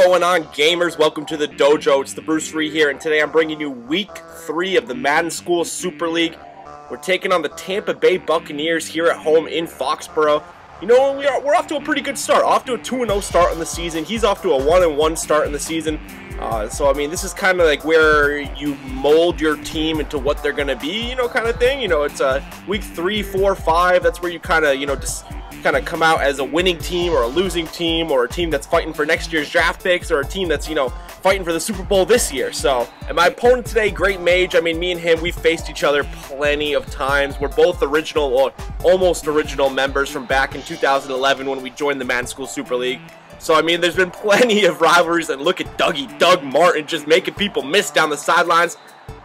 going on, gamers? Welcome to the dojo. It's the Bruce Ree here, and today I'm bringing you week 3 of the Madden School Super League. We're taking on the Tampa Bay Buccaneers here at home in Foxborough. You know, we're off to a pretty good start. Off to a 2-0 start in the season. He's off to a 1-1 start in the season. So, I mean, this is kind of like where you mold your team into what they're going to be, you know, kind of thing. You know, it's week 3, 4, 5. That's where you kind of, you know, just kind of come out as a winning team or a losing team or a team that's fighting for next year's draft picks or a team that's, you know, fighting for the Super Bowl this year. So, and my opponent today, Great Mage, I mean, me and him, we've faced each other plenty of times. We're both original or almost original members from back in 2011 when we joined the Madden School Super League. So, I mean, there's been plenty of rivalries, and look at Doug Martin just making people miss down the sidelines.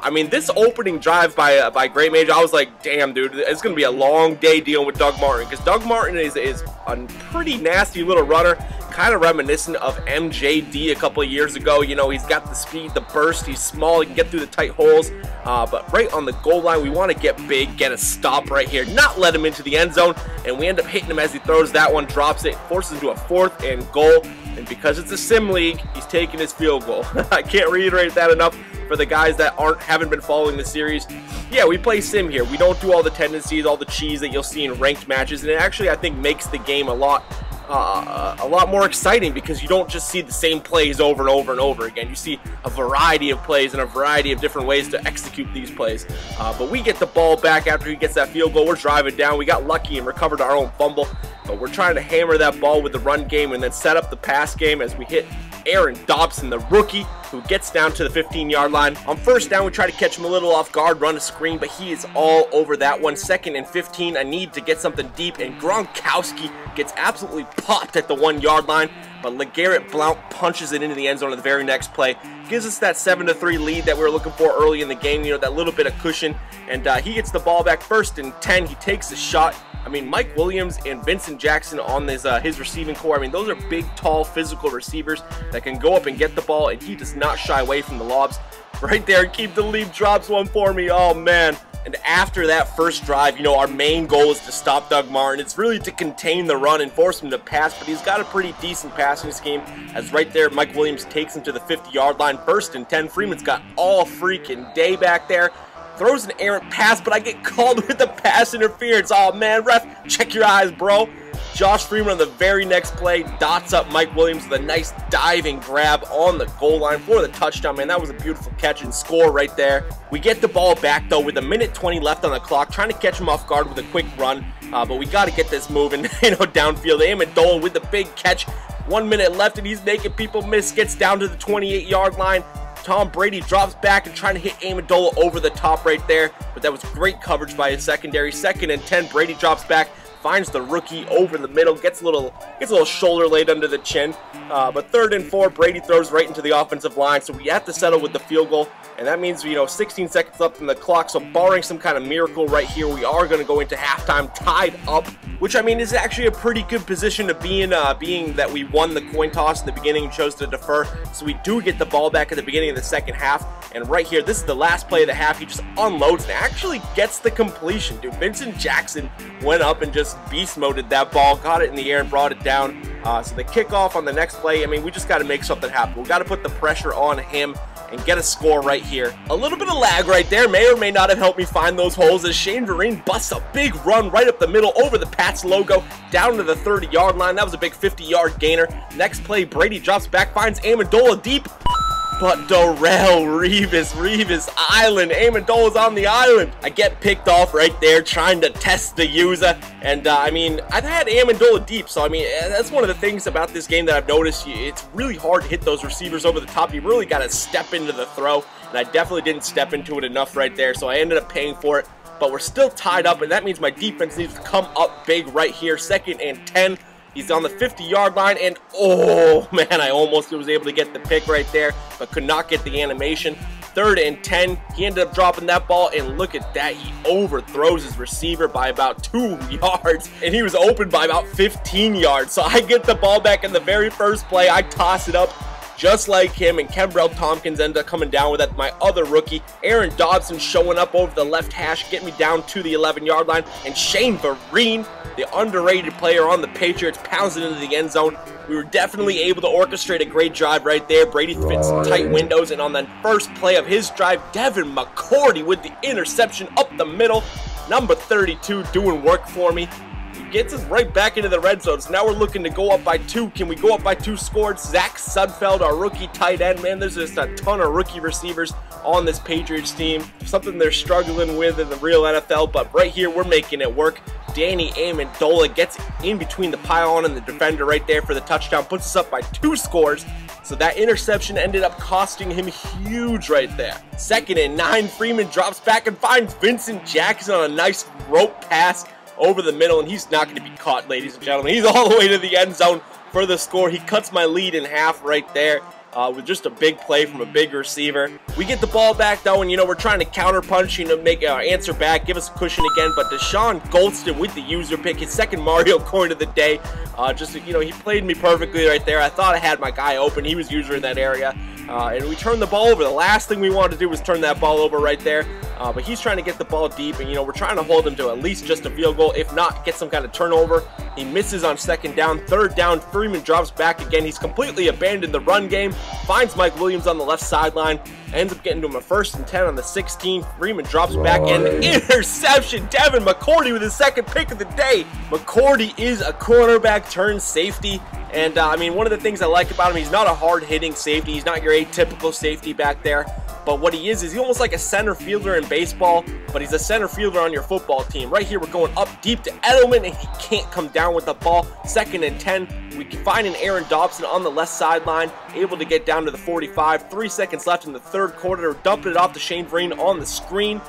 I mean, this opening drive by Great Mage, I was like, damn, dude, it's going to be a long day dealing with Doug Martin, because Doug Martin is a pretty nasty little runner, kind of reminiscent of MJD a couple of years ago. You know, he's got the speed, the burst, he's small, he can get through the tight holes, but right on the goal line, we want to get big, get a stop right here, not let him into the end zone, and we end up hitting him as he throws that one, drops it, forces into a 4th and goal, and because it's a sim league, he's taking his field goal. I can't reiterate that enough. For the guys that haven't been following the series, yeah, we play sim here. We don't do all the tendencies, all the cheese that you'll see in ranked matches, and it actually, I think, makes the game a lot more exciting because you don't just see the same plays over and over and over again. You see a variety of plays and a variety of different ways to execute these plays. But we get the ball back after he gets that field goal. We're driving down. We got lucky and recovered our own fumble, but we're trying to hammer that ball with the run game and then set up the pass game as we hit Aaron Dobson, the rookie, who gets down to the 15-yard line. On first down, we try to catch him a little off guard, run a screen, but he is all over that one. 2nd and 15, I need to get something deep, and Gronkowski gets absolutely popped at the 1-yard line, but LeGarrette Blount punches it into the end zone at the very next play. Gives us that 7-3 lead that we were looking for early in the game, you know, that little bit of cushion, and he gets the ball back 1st and 10. He takes a shot. I mean, Mike Williams and Vincent Jackson on his receiving core, I mean, those are big, tall, physical receivers that can go up and get the ball, and he does not shy away from the lobs. Right there, keep the lead, drops one for me, oh man. And after that first drive, you know, our main goal is to stop Doug Martin. It's really to contain the run and force him to pass, but he's got a pretty decent passing scheme, as right there, Mike Williams takes him to the 50-yard line, 1st and 10. Freeman's got all freaking day back there. Throws an errant pass, but I get called with the pass interference. Oh, man, ref, check your eyes, bro. Josh Freeman on the very next play dots up Mike Williams with a nice diving grab on the goal line for the touchdown. Man, that was a beautiful catch and score right there. We get the ball back, though, with 1:20 left on the clock, trying to catch him off guard with a quick run. But we got to get this moving, you know, downfield. Amendola with the big catch. 1 minute left, and he's making people miss. Gets down to the 28-yard line. Tom Brady drops back and trying to hit Amendola over the top right there, but that was great coverage by his secondary. 2nd and 10, Brady drops back, finds the rookie over the middle, gets a little shoulder laid under the chin, but 3rd and 4, Brady throws right into the offensive line, so we have to settle with the field goal, and that means, you know, 16 seconds left on the clock, so barring some kind of miracle right here, we are going to go into halftime tied up, which, I mean, is actually a pretty good position to be in, being that we won the coin toss in the beginning and chose to defer, so we do get the ball back at the beginning of the 2nd half, and right here, this is the last play of the half. He just unloads and actually gets the completion, dude. Vincent Jackson went up and just beast moded that ball, got it in the air and brought it down. So the kickoff on the next play, I mean, we just got to make something happen. We got to put the pressure on him and get a score right here. A little bit of lag right there may or may not have helped me find those holes as Shane Vereen busts a big run right up the middle over the Pats logo down to the 30-yard line. That was a big 50-yard gainer. Next play, Brady drops back, finds Amendola deep. But Darrell Revis Island. Amendola's on the island. I get picked off right there trying to test the wyza. And, I mean, I've had Amendola deep. So, I mean, that's one of the things about this game that I've noticed. It's really hard to hit those receivers over the top. You really got to step into the throw. And I definitely didn't step into it enough right there. So I ended up paying for it. But we're still tied up. And that means my defense needs to come up big right here. 2nd and 10. He's on the 50-yard line, and oh, man, I almost was able to get the pick right there, but could not get the animation. 3rd and 10, he ended up dropping that ball, and look at that. He overthrows his receiver by about 2 yards, and he was open by about 15 yards. So I get the ball back in the very first play. I toss it up. just like him, and Kenbrell Tompkins ended up coming down with that. My other rookie, Aaron Dobson, showing up over the left hash, getting me down to the 11-yard line, and Shane Vereen, the underrated player on the Patriots, pounds it into the end zone. We were definitely able to orchestrate a great drive right there. Brady fits tight windows, and on the first play of his drive, Devin McCourty with the interception up the middle. Number 32 doing work for me. He gets us right back into the red zone. So now we're looking to go up by 2. Can we go up by 2 scores? Zach Sudfeld, our rookie tight end. Man, there's just a ton of rookie receivers on this Patriots team. Something they're struggling with in the real NFL, but right here we're making it work. Danny Amendola gets in between the pylon and the defender right there for the touchdown, puts us up by 2 scores. So that interception ended up costing him huge right there. 2nd and 9, Freeman drops back and finds Vincent Jackson on a nice rope pass over the middle, and he's not going to be caught, ladies and gentlemen. He's all the way to the end zone for the score. He cuts my lead in half right there. With just a big play from a big receiver. We get the ball back though, and we're trying to counter punch, make answer back, give us a cushion again. But Deshaun Goldston with the user pick, his second Mario coin of the day. He played me perfectly right there. I thought I had my guy open. He was user in that area. And we turned the ball over. The last thing we wanted to do was turn that ball over right there. But he's trying to get the ball deep, and we're trying to hold him to at least just a field goal, if not get some kind of turnover. He misses on 2nd down. 3rd down, Freeman drops back again. He's completely abandoned the run game, finds Mike Williams on the left sideline, ends up getting to him a 1st and 10 on the 16. Freeman drops back, and interception. Devin McCourty with his 2nd pick of the day. McCourty is a cornerback turned safety. And, one of the things I like about him, he's not a hard-hitting safety. He's not your atypical safety back there. But what he is he's almost like a center fielder in baseball, but he's a center fielder on your football team. Right here, we're going up deep to Edelman, and he can't come down with the ball. 2nd and 10. We can find an Aaron Dobson on the left sideline, able to get down to the 45. 3 seconds left in the 3rd quarter. Dumping it off to Shane Vereen on the screen.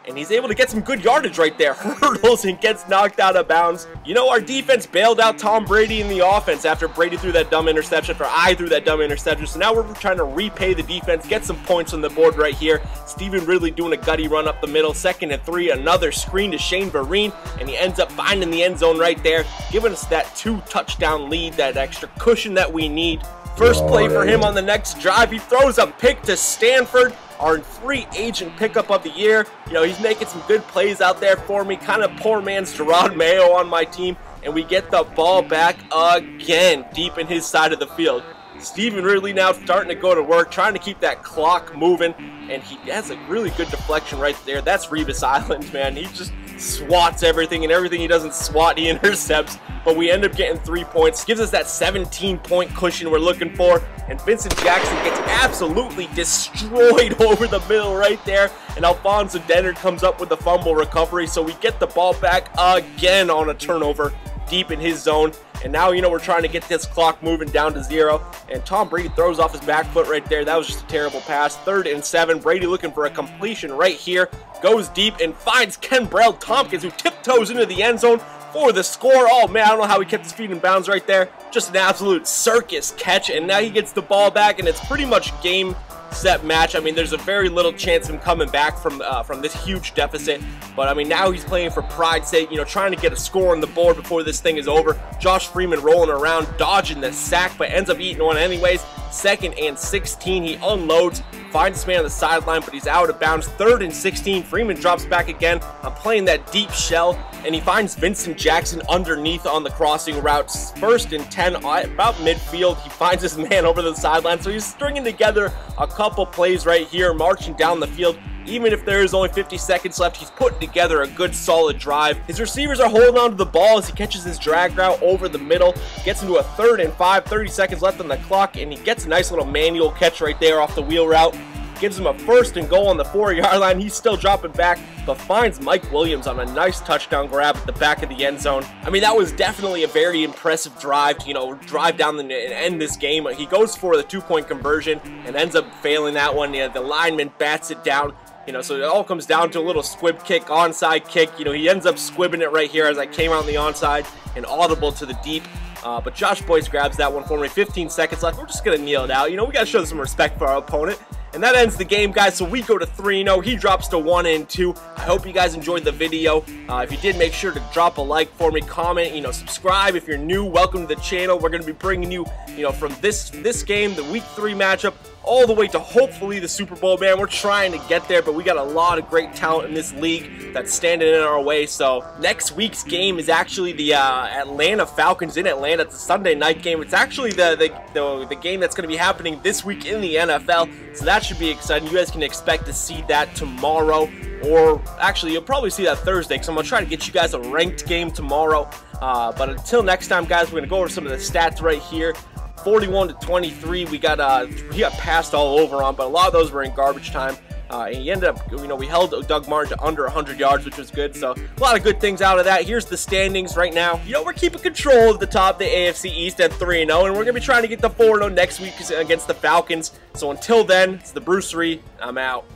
And he's able to get some good yardage right there. Hurdles and gets knocked out of bounds. Our defense bailed out Tom Brady in the offense after Brady threw that dumb interception, after I threw that dumb interception. So now we're trying to repay the defense, get some points on the board right here. Stephen Ridley doing a gutty run up the middle. 2nd and 3, another screen to Shane Vereen, and he ends up finding the end zone right there, giving us that 2-touchdown lead, that extra cushion that we need. First play for him on the next drive. He throws a pick to Stanford, our free agent pickup of the year. He's making some good plays out there for me. Kind of poor man's Gerard Mayo on my team. And we get the ball back again, deep in his side of the field. Stephen Ridley now starting to go to work, trying to keep that clock moving. And he has a really good deflection right there. That's Revis Island, man. He just swats everything, and everything he doesn't swat, he intercepts. But we end up getting 3 points. Gives us that 17-point cushion we're looking for. And Vincent Jackson gets absolutely destroyed over the middle right there. And Alfonso Dennard comes up with the fumble recovery. So we get the ball back again on a turnover deep in his zone. And now, we're trying to get this clock moving down to 0. And Tom Brady throws off his back foot right there. That was just a terrible pass. 3rd and 7. Brady looking for a completion right here. Goes deep and finds Kenbrell Tompkins, who tiptoes into the end zone for the score. Oh, man, I don't know how he kept his feet in bounds right there. Just an absolute circus catch. And now he gets the ball back, and it's pretty much game set match. There's a very little chance of him coming back from this huge deficit. But now he's playing for pride's sake, trying to get a score on the board before this thing is over. Josh Freeman rolling around, dodging the sack, but ends up eating one anyways. 2nd and 16, he unloads, finds this man on the sideline, but he's out of bounds. 3rd and 16, Freeman drops back again. I'm playing that deep shell, and he finds Vincent Jackson underneath on the crossing route. 1st and 10, about midfield. He finds this man over the sideline, so he's stringing together a couple plays right here, marching down the field. Even if there is only 50 seconds left, he's putting together a good solid drive. His receivers are holding on to the ball as he catches his drag route over the middle. Gets into a 3rd and 5, 30 seconds left on the clock, and he gets a nice little manual catch right there off the wheel route. Gives him a 1st and goal on the 4-yard line. He's still dropping back, but finds Mike Williams on a nice touchdown grab at the back of the end zone. That was definitely a very impressive drive to, drive down and end this game. He goes for the 2-point conversion and ends up failing that one. The lineman bats it down. So it all comes down to a little squib kick, onside kick. He ends up squibbing it right here as I came out on the onside and audible to the deep. But Josh Boyce grabs that one for me. 15 seconds left. We're just going to kneel it out. We got to show some respect for our opponent. And that ends the game, guys. So we go to 3-0. He drops to 1-2. I hope you guys enjoyed the video. If you did, make sure to drop a like for me, comment, subscribe. If you're new, welcome to the channel. We're going to be bringing you, from this game, the week 3 matchup, all the way to hopefully the Super Bowl, man. We're trying to get there, but we got a lot of great talent in this league that's standing in our way. So next week's game is actually the Atlanta Falcons in Atlanta. It's a Sunday night game. It's actually the game that's going to be happening this week in the NFL. So that should be exciting. You guys can expect to see that tomorrow, or actually you'll probably see that Thursday, because I'm going to try to get you guys a ranked game tomorrow. But until next time, guys, we're going to go over some of the stats right here. 41-23, we got passed all over on, but a lot of those were in garbage time. And he ended up, we held Doug Martin to under 100 yards, which was good. So a lot of good things out of that. Here's the standings right now. We're keeping control of the top, the AFC East at 3-0, and we're gonna be trying to get the 4-0 next week against the Falcons. So until then, it's the Brucery. I'm out.